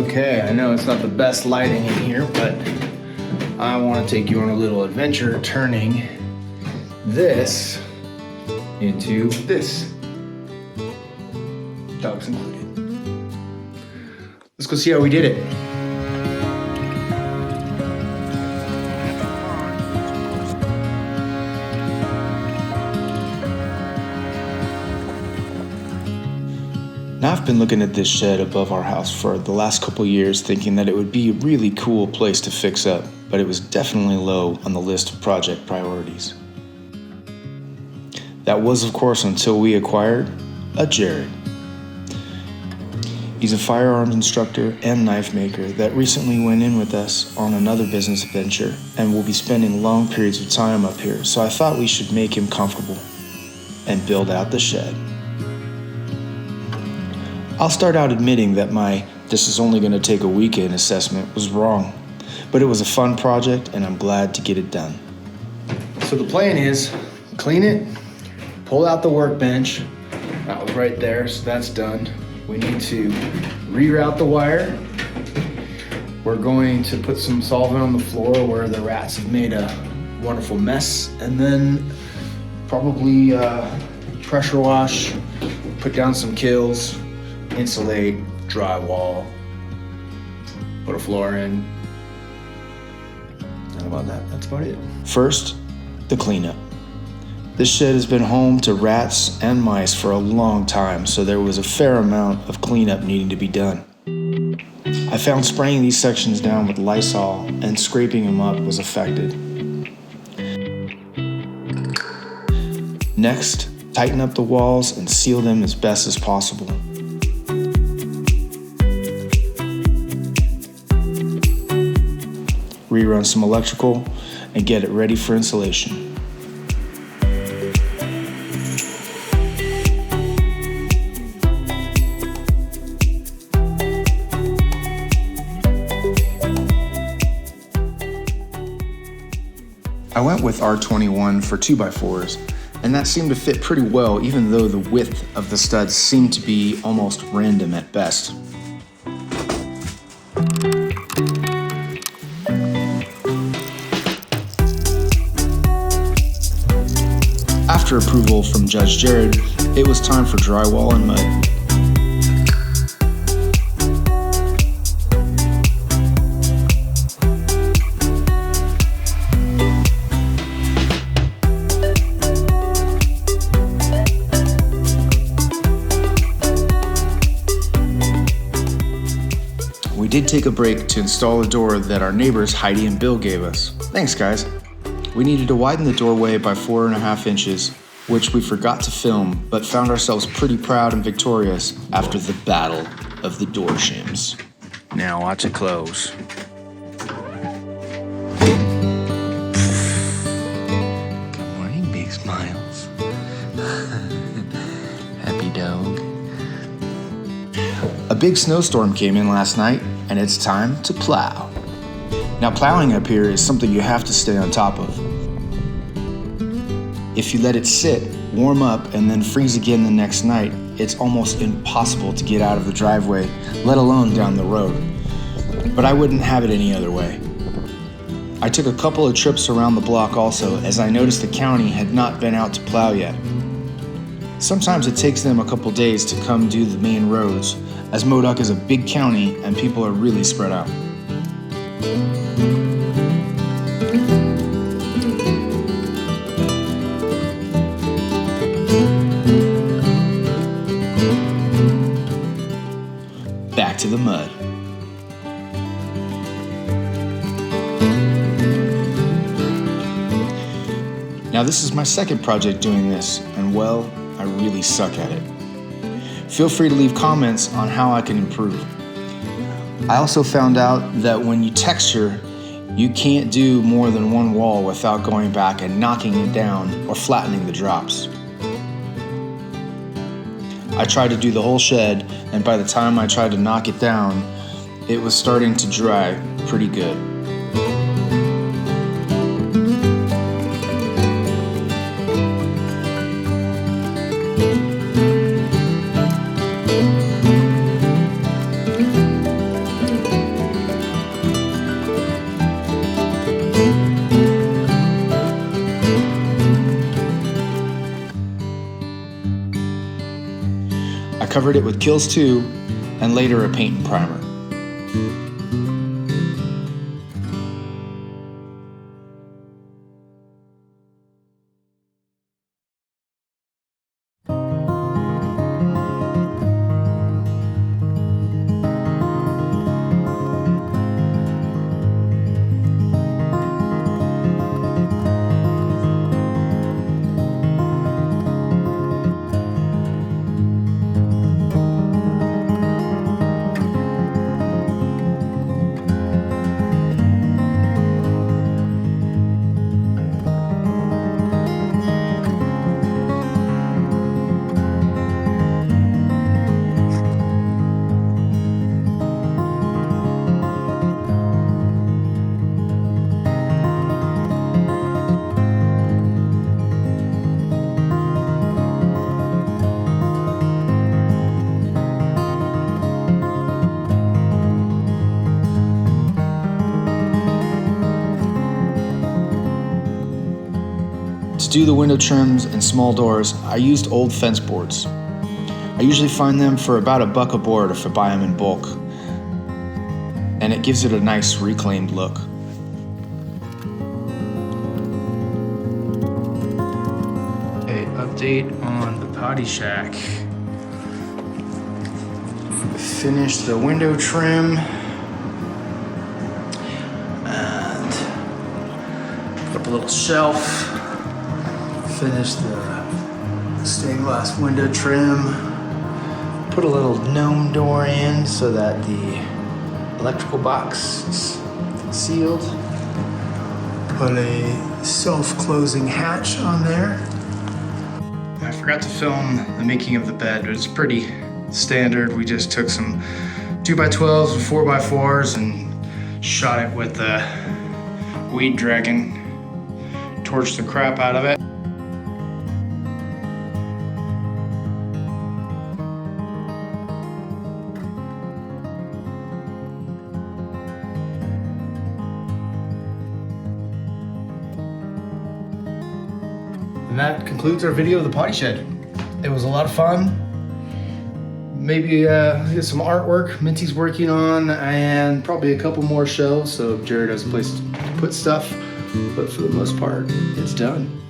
Okay, I know it's not the best lighting in here, but I want to take you on a little adventure turning this into this. Dogs included. Let's go see how we did it. Now I've been looking at this shed above our house for the last couple years, thinking that it would be a really cool place to fix up, but it was definitely low on the list of project priorities. That was, of course, until we acquired a Jared. He's a firearms instructor and knife maker that recently went in with us on another business venture and will be spending long periods of time up here, so I thought we should make him comfortable and build out the shed. I'll start out admitting that my "this is only going to take a weekend" assessment was wrong, but it was a fun project and I'm glad to get it done. So the plan is clean it, pull out the workbench. That was right there, so that's done. We need to reroute the wire. We're going to put some solvent on the floor where the rats have made a wonderful mess, and then probably pressure wash, put down some kills, insulate, drywall, put a floor in. How about that? That's about it. First, the cleanup. This shed has been home to rats and mice for a long time, so there was a fair amount of cleanup needing to be done. I found spraying these sections down with Lysol and scraping them up was effective. Next, tighten up the walls and seal them as best as possible. Rerun some electrical and get it ready for insulation. I went with R21 for 2x4s, and that seemed to fit pretty well, even though the width of the studs seemed to be almost random at best. After approval from Judge Jared, it was time for drywall and mud. We did take a break to install a door that our neighbors Heidi and Bill gave us. Thanks, guys. We needed to widen the doorway by 4.5 inches, which we forgot to film, but found ourselves pretty proud and victorious after the battle of the door shims. Now watch it close. Good morning, big smiles. Happy dog. A big snowstorm came in last night, and it's time to plow. Now, plowing up here is something you have to stay on top of. If you let it sit, warm up, and then freeze again the next night, it's almost impossible to get out of the driveway, let alone down the road. But I wouldn't have it any other way. I took a couple of trips around the block also, as I noticed the county had not been out to plow yet. Sometimes it takes them a couple days to come do the main roads, as Modoc is a big county and people are really spread out. Back to the mud. Now this is my second project doing this, and well, I really suck at it. Feel free to leave comments on how I can improve. I also found out that when you texture, you can't do more than one wall without going back and knocking it down or flattening the drops. I tried to do the whole shed, and by the time I tried to knock it down, it was starting to dry pretty good. covered it with Kills 2 and later a paint and primer. To do the window trims and small doors, I used old fence boards. I usually find them for about $1 a board if I buy them in bulk, and it gives it a nice reclaimed look. Okay, update on the potty shack. Finished the window trim and put up a little shelf. Finished the stained glass window trim. Put a little gnome door in so that the electrical box is sealed. Put a self-closing hatch on there. I forgot to film the making of the bed, but it's pretty standard. We just took some 2x12s and 4x4s and shot it with the weed dragon. Torched the crap out of it. And that concludes our video of the potty shed. It was a lot of fun. Maybe get some artwork Minty's working on, and probably a couple more shelves so Jared has a place to put stuff. But for the most part, it's done.